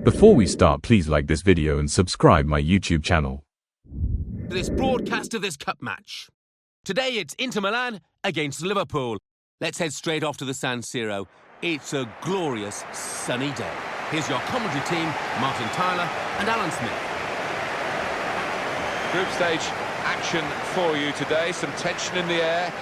Before we start, please like this video and subscribe my YouTube channel. This broadcast of this cup match. Today it's Inter Milan against Liverpool. Let's head straight off to the San Siro. It's a glorious sunny day. Here's your commentary team, Martin Tyler and Alan Smith. Group stage action for you today, some tension in the air,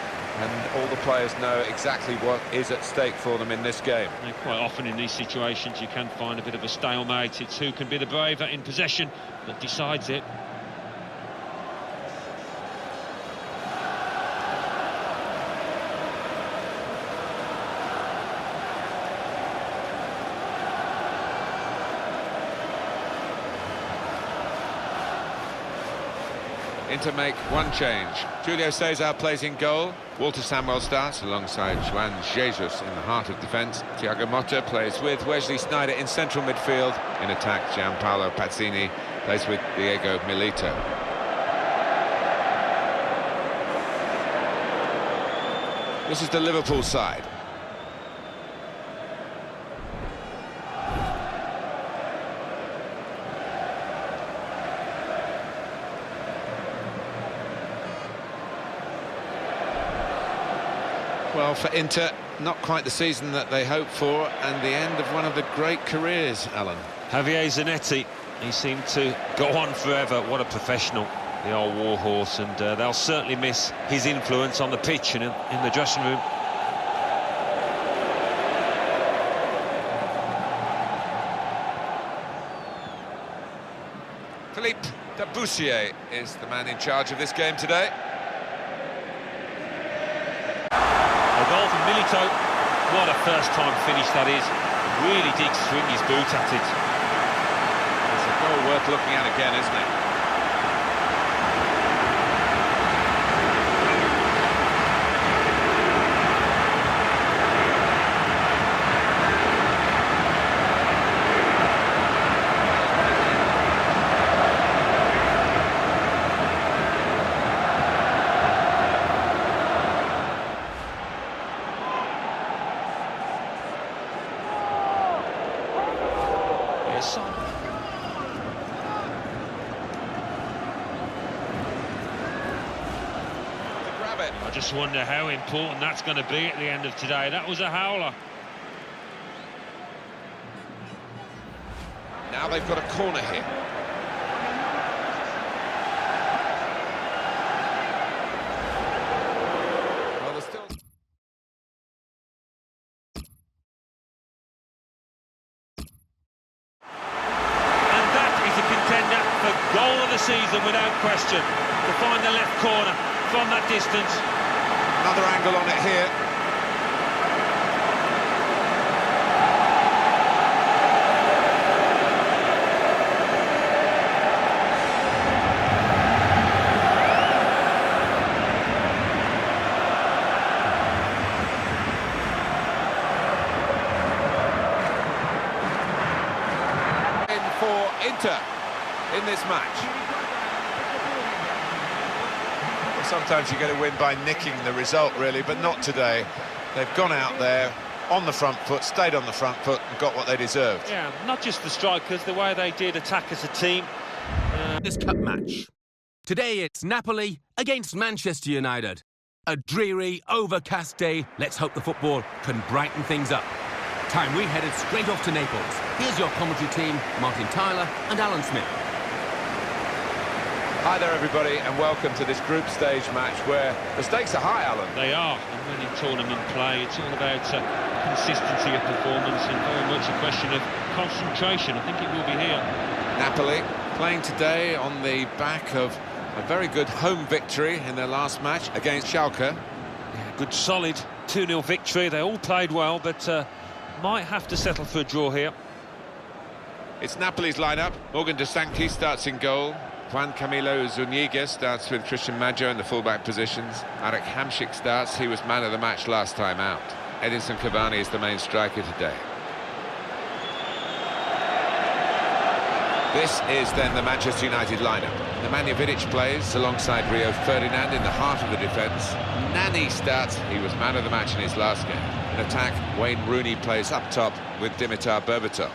and all the players know exactly what is at stake for them in this game. And quite often in these situations you can find a bit of a stalemate. It's who can be the braver in possession that decides it. Inter make one change. Julio Cesar plays in goal. Walter Samuel starts alongside Juan Jesus in the heart of defence. Thiago Motta plays with Wesley Sneijder in central midfield. In attack, Gianpaolo Pazzini plays with Diego Milito. This is the Liverpool side. Well, for Inter, not quite the season that they hoped for, and the end of one of the great careers, Alan. Javier Zanetti, he seemed to go on forever. What a professional, the old warhorse, and they'll certainly miss his influence on the pitch and in the dressing room. Philippe Debussier is the man in charge of this game today. A goal from Milito. What a first-time finish that is. Really did swing his boot at it. It's a goal worth looking at again, isn't it? I just wonder how important that's going to be at the end of today. That was a howler. Now they've got a corner here. Well, there's still... And that is a contender for goal of the season without question. To find the left corner from that distance. Another angle on it here. In for Inter in this match. Sometimes you get a win by nicking the result, really, but not today. They've gone out there on the front foot, stayed on the front foot and got what they deserved. Yeah, not just the strikers, the way they did attack as a team. This cup match. Today it's Napoli against Manchester United. A dreary, overcast day. Let's hope the football can brighten things up. Time we headed straight off to Naples. Here's your commentary team, Martin Tyler and Alan Smith. Hi there, everybody, and welcome to this group stage match where the stakes are high, Alan. They are, and when in tournament play, it's all about consistency of performance and very much a question of concentration. I think it will be here. Napoli playing today on the back of a very good home victory in their last match against Schalke. Yeah, good solid 2-0 victory. They all played well, but might have to settle for a draw here. It's Napoli's lineup. Morgan De Sanctis starts in goal. Juan Camilo Zuniga starts with Christian Maggio in the fullback positions. Marek Hamšík starts, he was man of the match last time out. Edinson Cavani is the main striker today. This is then the Manchester United lineup. Nemanja Vidic plays alongside Rio Ferdinand in the heart of the defence. Nani starts, he was man of the match in his last game. In attack, Wayne Rooney plays up top with Dimitar Berbatov.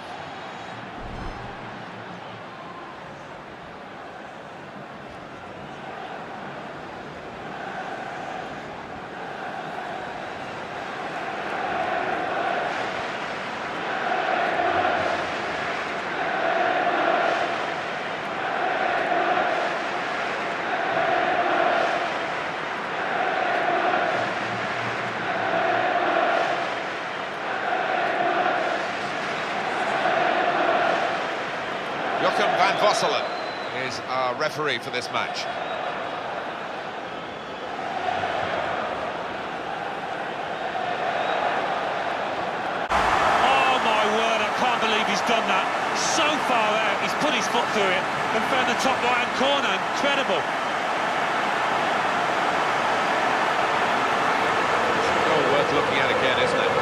Joachim van Vosselen is our referee for this match. Oh my word, I can't believe he's done that. So far out, he's put his foot through it and found the top right-hand corner. Incredible. It's a goal worth looking at again, isn't it?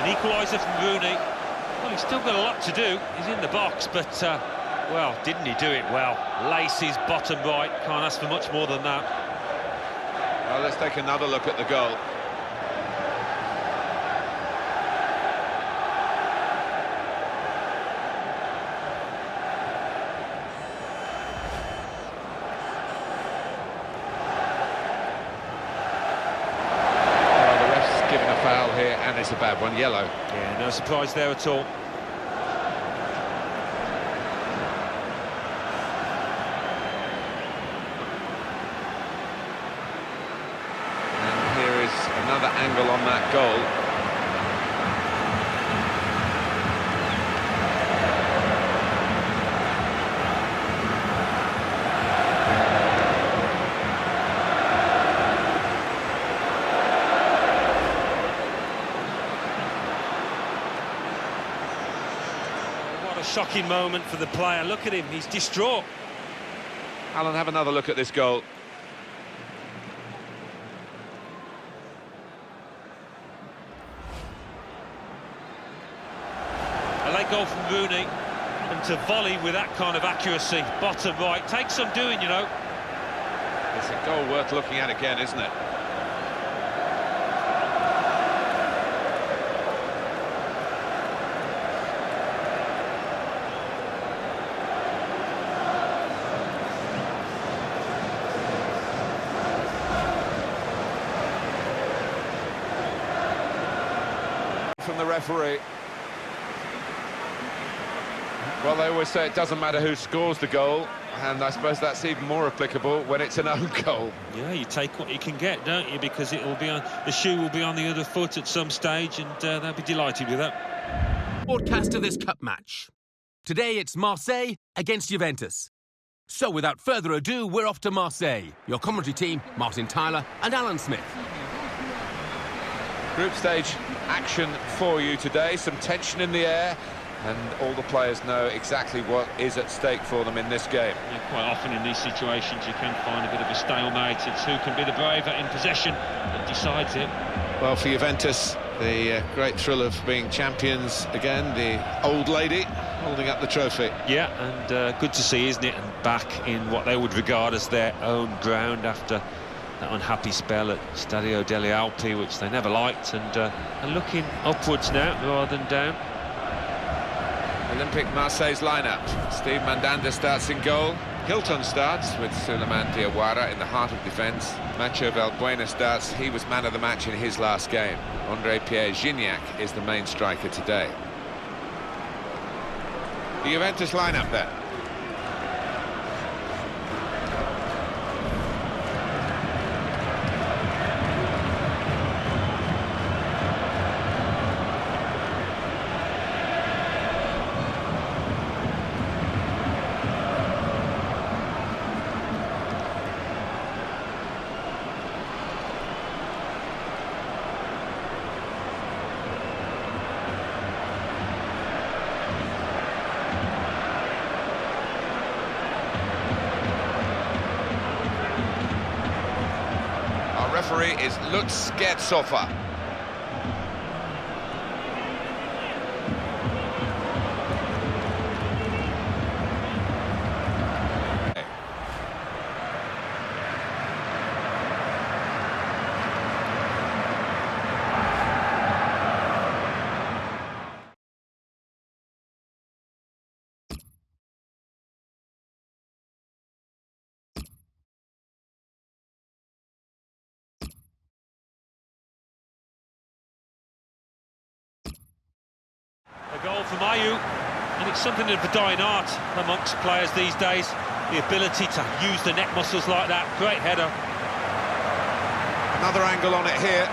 An equaliser from Rooney. Well, he's still got a lot to do. He's in the box, but, well, didn't he do it well? Laces, bottom right. Can't ask for much more than that. Well, let's take another look at the goal. Foul here, and it's a bad one, yellow. Yeah, no surprise there at all. And here is another angle on that goal. Shocking moment for the player. Look at him, he's distraught. Alan, have another look at this goal. A late goal from Rooney, and to volley with that kind of accuracy, bottom right, takes some doing, you know. It's a goal worth looking at again, isn't it? From the referee. Well, they always say it doesn't matter who scores the goal, and I suppose that's even more applicable when it's an own goal. Yeah, you take what you can get, don't you? Because it will be on, the shoe will be on the other foot at some stage, and they'll be delighted with that. Broadcast of this cup match. Today it's Marseille against Juventus. So without further ado, we're off to Marseille. Your commentary team, Martin Tyler and Alan Smith. Group stage action for you today, some tension in the air, and all the players know exactly what is at stake for them in this game. Yeah, quite often in these situations you can find a bit of a stalemate. It's who can be the braver in possession that decides it. Well, for Juventus, the great thrill of being champions again, the old lady holding up the trophy. Yeah, and good to see, isn't it? And back in what they would regard as their own ground after that unhappy spell at Stadio delle Alpi, which they never liked, and are looking upwards now rather than down. Olympique Marseille's lineup. Steve Mandanda starts in goal. Hilton starts with Souleymane Diawara in the heart of defence. Macho Valbuena starts. He was man of the match in his last game. André-Pierre Gignac is the main striker today. The Juventus lineup then. Referee is Lutz Gertzhofer. A goal from Ayew, and it's something of a dying art amongst players these days. The ability to use the neck muscles like that. Great header. Another angle on it here.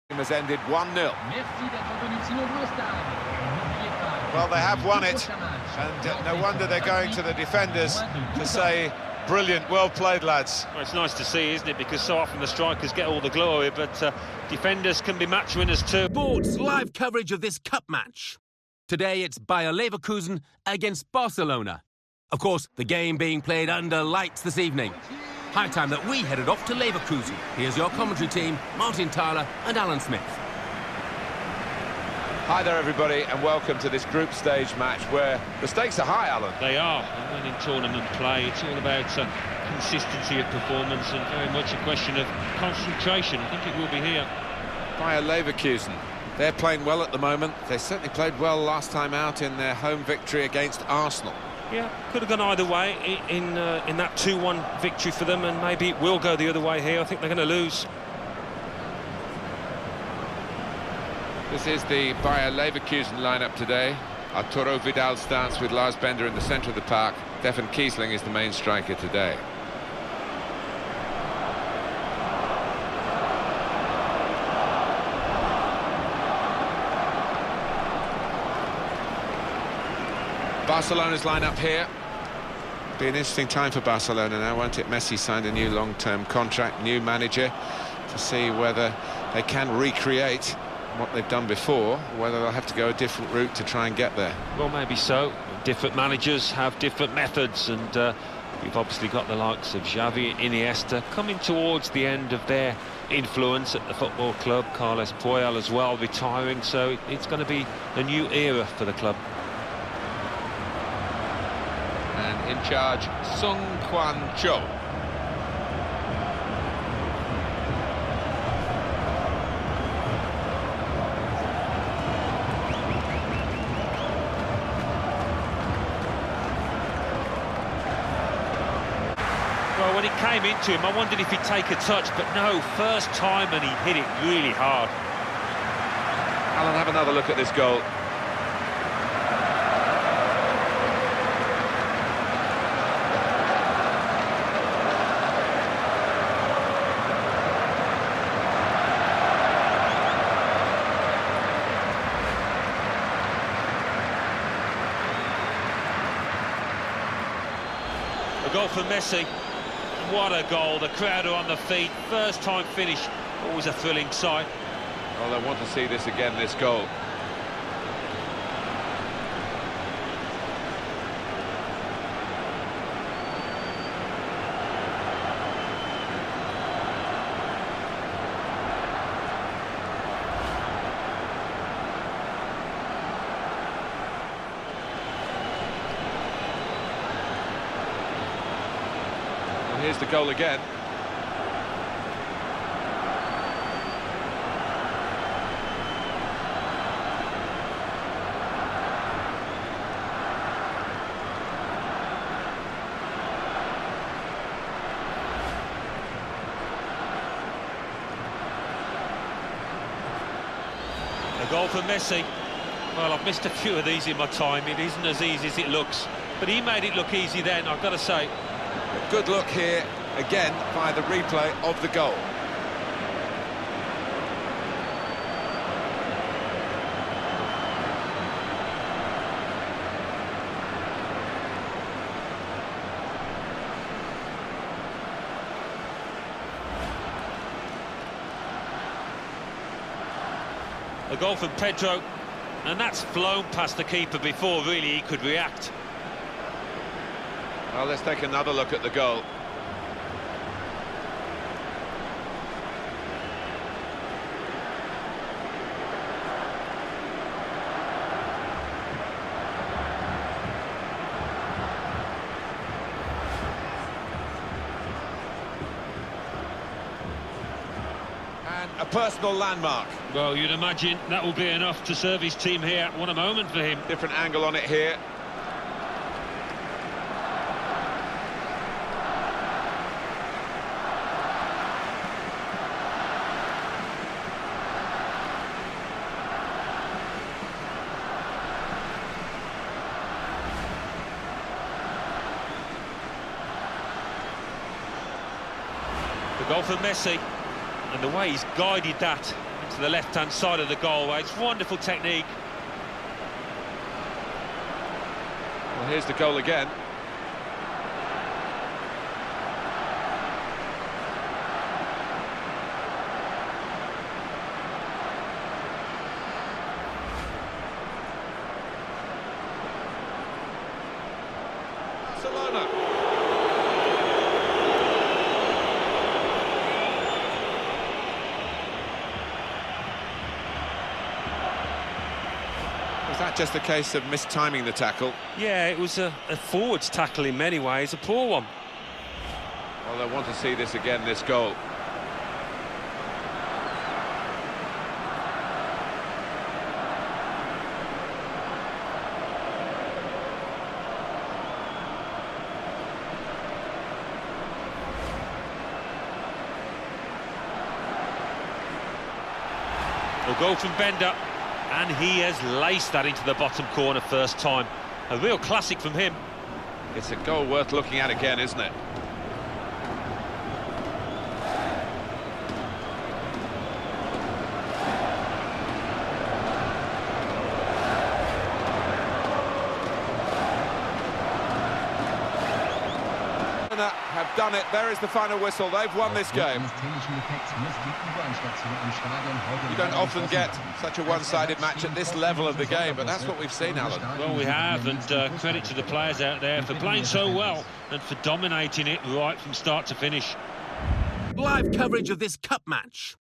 Has ended 1-0. Well, they have won it, and no wonder they're going to the defenders to say, brilliant, well played, lads. Well, it's nice to see, isn't it? Because so often the strikers get all the glory, but defenders can be match winners too. Sports live coverage of this cup match. Today it's Bayer Leverkusen against Barcelona. Of course, the game being played under lights this evening. High time that we headed off to Leverkusen. Here's your commentary team, Martin Tyler and Alan Smith. Hi there, everybody, and welcome to this group stage match where the stakes are high, Alan. They are. And when in tournament play, it's all about consistency of performance and very much a question of concentration. I think it will be here. Bayer Leverkusen, they're playing well at the moment. They certainly played well last time out in their home victory against Arsenal. Yeah, could have gone either way in that 2-1 victory for them, and maybe it will go the other way here. I think they're going to lose. This is the Bayer Leverkusen lineup today. Arturo Vidal starts with Lars Bender in the centre of the park. Stefan Kiesling is the main striker today. Barcelona's lineup here. Be an interesting time for Barcelona now, won't it? Messi signed a new long-term contract, new manager, to see whether they can recreate what they've done before, or whether they'll have to go a different route to try and get there. Well, maybe so. Different managers have different methods, and we've obviously got the likes of Xavi, Iniesta coming towards the end of their influence at the football club. Carles Puyol as well retiring, so it's going to be a new era for the club. And in charge, Sung Kwan Cho. Well, when it came into him, I wondered if he'd take a touch, but no, first time and he hit it really hard. Alan, have another look at this goal. A goal for Messi. What a goal. The crowd are on the feet. First time finish. Always a thrilling sight. Well, I want to see this again, this goal. Here's the goal again. A goal for Messi. Well, I've missed a few of these in my time. It isn't as easy as it looks. But he made it look easy then, I've got to say. A good look here, again, by the replay of the goal. A goal from Pedro. And that's flown past the keeper before really he could react. Well, let's take another look at the goal. And a personal landmark. Well, you'd imagine that will be enough to serve his team here. What a moment for him. Different angle on it here. The goal for Messi, and the way he's guided that into the left-hand side of the goal, it's wonderful technique. Well, here's the goal again. Barcelona. Was that just a case of mistiming the tackle? Yeah, it was a forwards tackle in many ways, a poor one. Well, they want to see this again, this goal. A goal from Bender, and he has laced that into the bottom corner first time. A real classic from him. It's a goal worth looking at again, isn't it? Have done it. There is the final whistle. They've won this game. You don't often get such a one-sided match at this level of the game, but that's what we've seen, Alan. Well, we have, and credit to the players out there for playing so well and for dominating it right from start to finish. Live coverage of this cup match.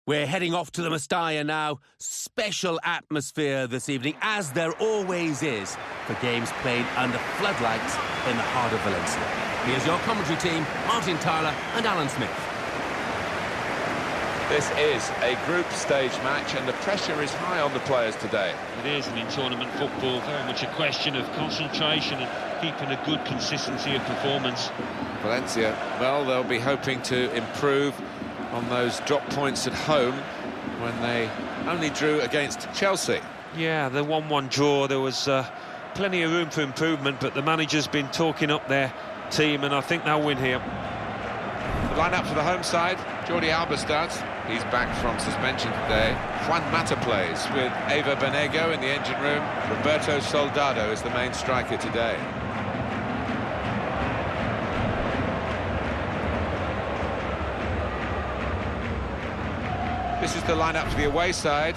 We're heading off to the Mestalla now. Special atmosphere this evening, as there always is, for games played under floodlights in the heart of Valencia. Here's your commentary team, Martin Tyler and Alan Smith. This is a group stage match, and the pressure is high on the players today. It is, and in tournament football, very much a question of concentration and keeping a good consistency of performance. Valencia, well, they'll be hoping to improve on those drop points at home when they only drew against Chelsea. Yeah, the 1-1 draw, there was plenty of room for improvement, but the manager's been talking up their team, and I think they'll win here. The line-up for the home side, Jordi Alba starts. He's back from suspension today. Juan Mata plays with Eva Benego in the engine room. Roberto Soldado is the main striker today. This is the line-up for the away side.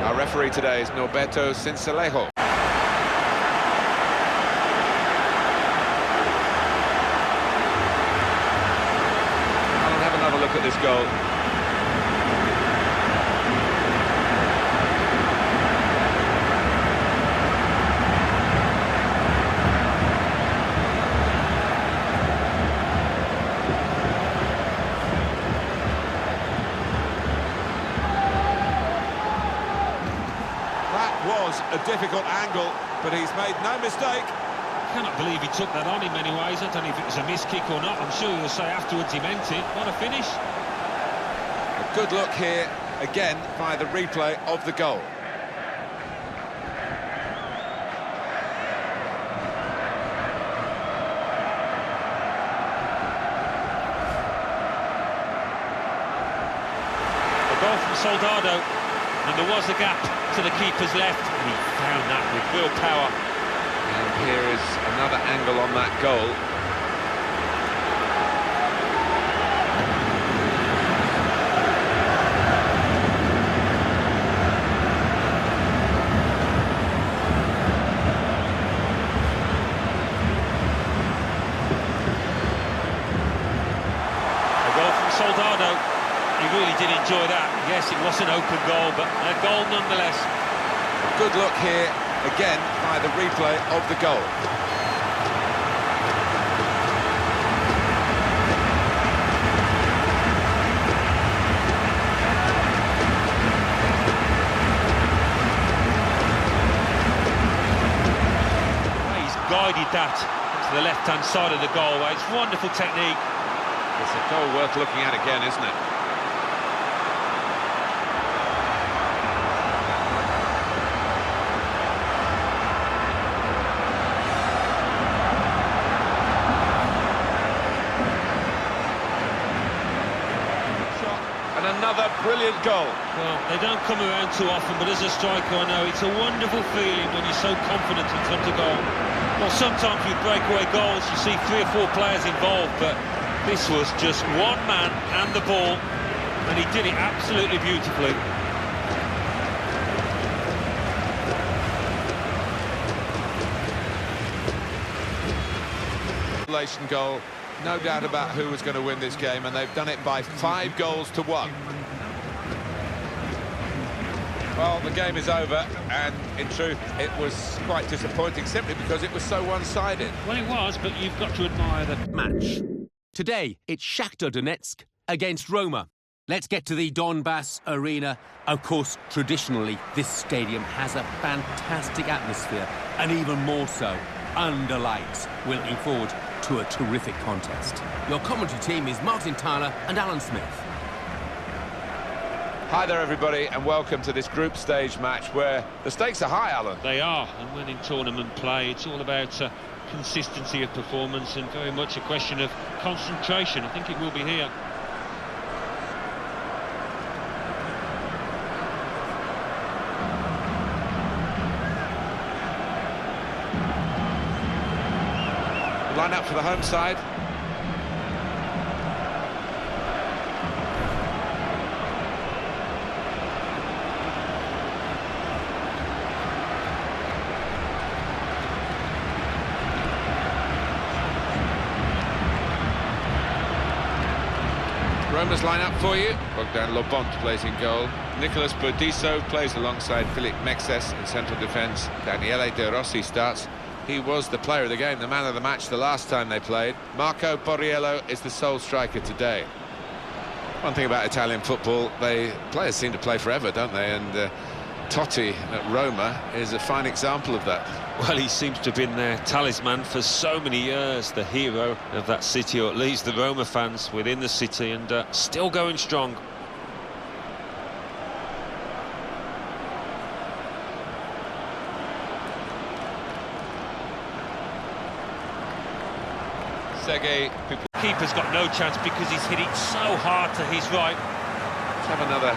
Our referee today is Norberto Cincelejo. I'll have another look at this goal. Was a difficult angle, but he's made no mistake. I cannot believe he took that on in many ways. I don't know if it was a miss kick or not. I'm sure he'll say afterwards he meant it. What a finish. A good look here, again, by the replay of the goal. A goal from Soldado, and there was a gap to the keeper's left, and he found that with real power. And here is another angle on that goal. Soldado, he really did enjoy that. Yes, it was an open goal, but a goal nonetheless. Good look here, again, by the replay of the goal. He's guided that to the left-hand side of the goal. It's wonderful technique. It's a goal worth looking at again, isn't it? And another brilliant goal. Well, they don't come around too often, but as a striker, I know it's a wonderful feeling when you're so confident in front of goal. Well, sometimes with breakaway goals, you see 3 or 4 players involved, but this was just one man and the ball, and he did it absolutely beautifully. Goal, no doubt about who was going to win this game, and they've done it by 5 goals to 1. Well, the game is over, and in truth, it was quite disappointing simply because it was so one-sided. Well, it was, but you've got to admire the match. Today, it's Shakhtar Donetsk against Roma. Let's get to the Donbass Arena. Of course, traditionally, this stadium has a fantastic atmosphere, and even more so under lights. We're looking forward to a terrific contest. Your commentary team is Martin Tyler and Alan Smith. Hi there, everybody, and welcome to this group stage match where the stakes are high, Alan. They are, and when in tournament play, it's all about consistency of performance and very much a question of concentration. I think it will be here. Line up for the home side. Roma's line up for you. Bogdan Lobont plays in goal. Nicolas Bodiso plays alongside Philippe Mexes in central defence. Daniele De Rossi starts. He was the player of the game, the man of the match the last time they played. Marco Borriello is the sole striker today. One thing about Italian football, players seem to play forever, don't they? And Totti at Roma is a fine example of that. Well, he seems to have been their talisman for so many years, the hero of that city, or at least the Roma fans within the city, and still going strong. Keeper's got no chance because he's hit it so hard to his right. Let's have another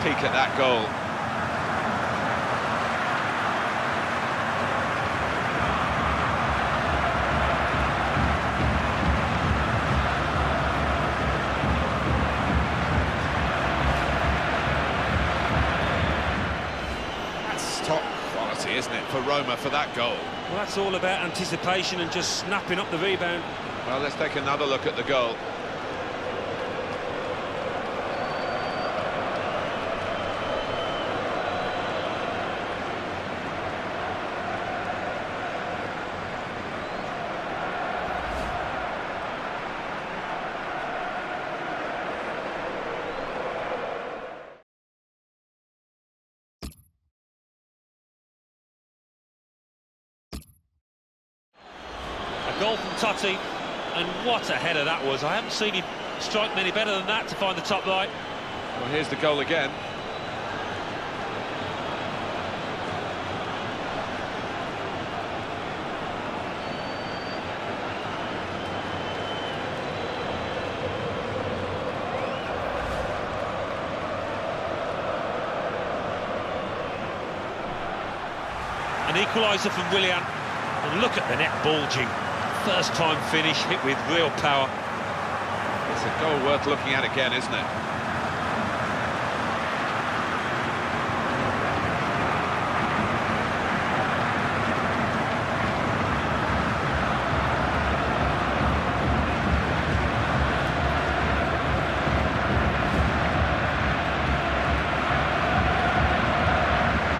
peek at that goal. That's top quality, isn't it, for Roma for that goal? Well, that's all about anticipation and just snapping up the rebound. Well, let's take another look at the goal. A goal from Totti. And what a header that was. I haven't seen him strike many better than that to find the top right. Well, here's the goal again. An equaliser from Willian. And look at the net bulging. First time finish, hit with real power. It's a goal worth looking at again, isn't it?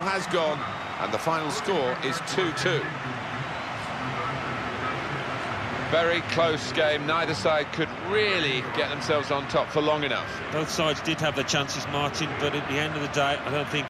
Has gone, and the final score is 2-2. Very close game. Neither side could really get themselves on top for long enough. Both sides did have their chances, Martin, but at the end of the day, I don't think